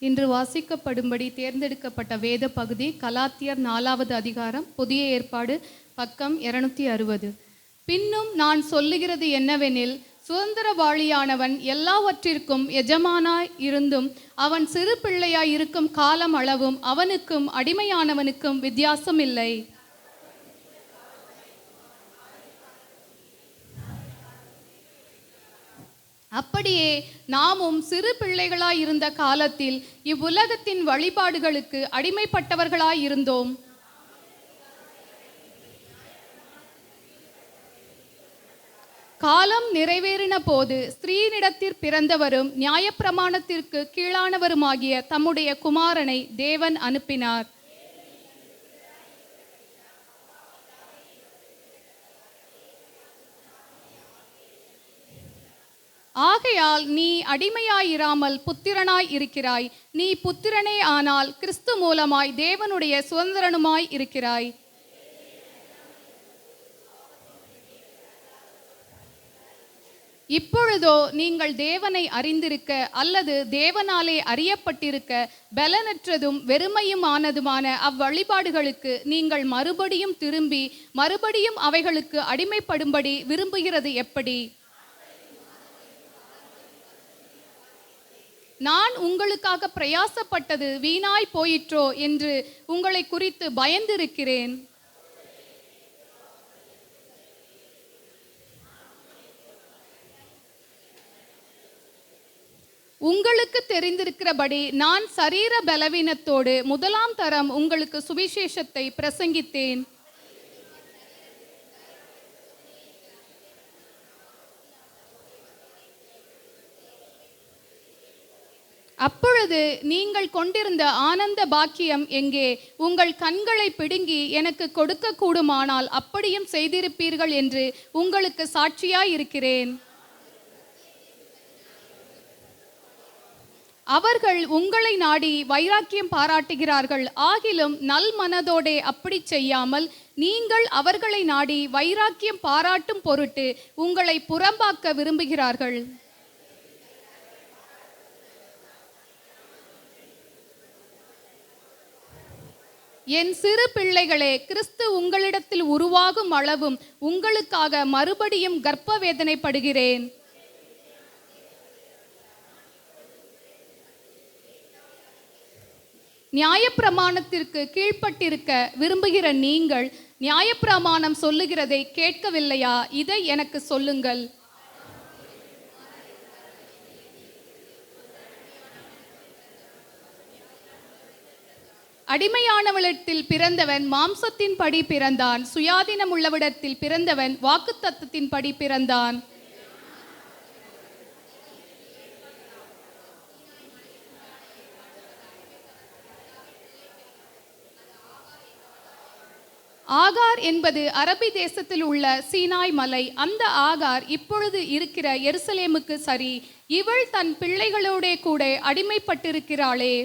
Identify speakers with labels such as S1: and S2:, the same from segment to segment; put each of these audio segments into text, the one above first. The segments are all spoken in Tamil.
S1: இன்று வாசிக்கப்படும்படி தேர்ந்தெடுக்கப்பட்ட வேத பகுதி கலாத்தியர் 4வது அதிகாரம், புதிய ஏற்பாடு, பக்கம் 260. பின்னும் நான் சொல்லுகிறது என்னவெனில், சுதந்திரவாளியானவன் எல்லாவற்றிற்கும் எஜமானாய் இருந்தும் அவன் சிறு பிள்ளையாய் இருக்கும் காலம் அளவும் அவனுக்கும் அடிமையானவனுக்கும் வித்தியாசம் இல்லை. அப்படியே நாமும் சிறு பிள்ளைகளாய் இருந்த காலத்தில் இவ்வுலகத்தின் வழிபாடுகளுக்கு அடிமைப்பட்டவர்களாய் இருந்தோம். காலம் நிறைவேறின போது ஸ்திரீனிடத்தில் பிறந்தவரும் நியாயப்பிரமாணத்திற்கு கீழானவருமாகிய தம்முடைய குமாரனை தேவன் அனுப்பினார். ஆகையால் நீ அடிமையாயிராமல் புத்திரனாய் இருக்கிறாய். நீ புத்திரனே ஆனால் கிறிஸ்து மூலமாய் தேவனுடைய சுதந்திரனுமாய் இருக்கிறாய். இப்பொழுதோ நீங்கள் தேவனை அறிந்திருக்க அல்லது தேவனாலே அறியப்பட்டிருக்க பலனற்றதும் வெறுமையுமானதுமான அவ்வழிபாடுகளுக்கு நீங்கள் மறுபடியும் திரும்பி மறுபடியும் அவைகளுக்கு அடிமைப்படும்படி விரும்புகிறது எப்படி? நான் உங்களுக்காக பிரயாசப்பட்டது வீணாய் போயிற்றோ என்று உங்களை குறித்து பயந்திருக்கிறேன். உங்களுக்கு தெரிந்திருக்கிறபடி நான் சரீர பலவீனத்தோடு முதலாம் தரம் உங்களுக்கு சுவிசேஷத்தை பிரசங்கித்தேன். அப்பொழுது நீங்கள் கொண்டிருந்த ஆனந்த பாக்கியம் எங்கே? உங்கள் கண்களை பிடுங்கி எனக்கு கொடுக்க கூடுமானால் அப்படியும் செய்திருப்பீர்கள் என்று உங்களுக்கு சாட்சியாய் இருக்கிறேன். அவர்கள் உங்களை நாடி வைராக்கியம் பாராட்டுகிறார்கள். ஆகிலும் நல் மனதோடே அப்படி செய்யாமல் நீங்கள் அவர்களை நாடி வைராக்கியம் பாராட்டும் பொருட்டு உங்களை புறம்பாக்க விரும்புகிறார்கள். என் சிறு பிள்ளைகளே, கிறிஸ்து உங்களிடத்தில் உருவாகும் அளவும் உங்களுக்காக மறுபடியும் கர்ப்ப வேதனைப்படுகிறேன். நியாயப்பிரமாணத்திற்கு கீழ்ப்பட்டிருக்க விரும்புகிற நீங்கள் நியாயப்பிரமாணம் சொல்லுகிறதை கேட்கவில்லையா? இதை எனக்கு சொல்லுங்கள். அடிமையானவளிடத்தில் பிறந்தவன் மாம்சத்தின் படி பிறந்தான், சுயாதீனம் உள்ளவிடத்தில் பிறந்தவன் வாக்குத்தத்தத்தின் படி பிறந்தான். ஆகார் என்பது அரபி தேசத்தில் உள்ள சீனாய் மலை. அந்த ஆகார் இப்பொழுது இருக்கிற எருசலேமுக்கு சரி. இவள் தன் பிள்ளைகளோட கூட அடிமைப்பட்டிருக்கிறாளே.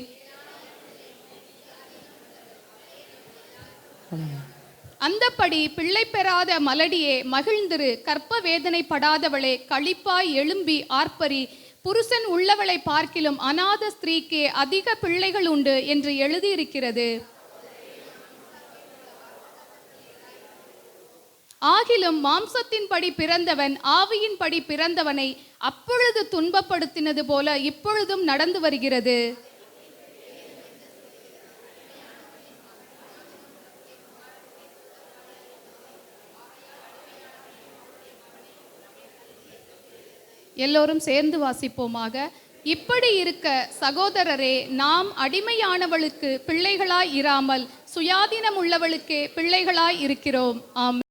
S1: அந்தப்படி பிள்ளை பெறாத மலடியே மகிழ்ந்திரு, கற்ப வேதனைப்படாதவளே களிப்பாய் எழும்பி ஆர்ப்பரி. புருஷன் உள்ளவளை பார்க்கிலும் அநாத ஸ்திரீக்கே அதிக பிள்ளைகள் உண்டு என்று எழுதியிருக்கிறது. ஆகிலும் மாம்சத்தின்படி பிறந்தவன் ஆவியின்படி பிறந்தவனை அப்பொழுது துன்பப்படுத்தினது போல இப்பொழுதும் நடந்து வருகிறது. எல்லோரும் சேர்ந்து வாசிப்போமாக. இப்படி இருக்க சகோதரரே, நாம் அடிமையானவளுக்கு பிள்ளைகளாய் இராமல் சுயாதீனம் உள்ளவளுக்கே பிள்ளைகளாய் இருக்கிறோம். ஆமென்.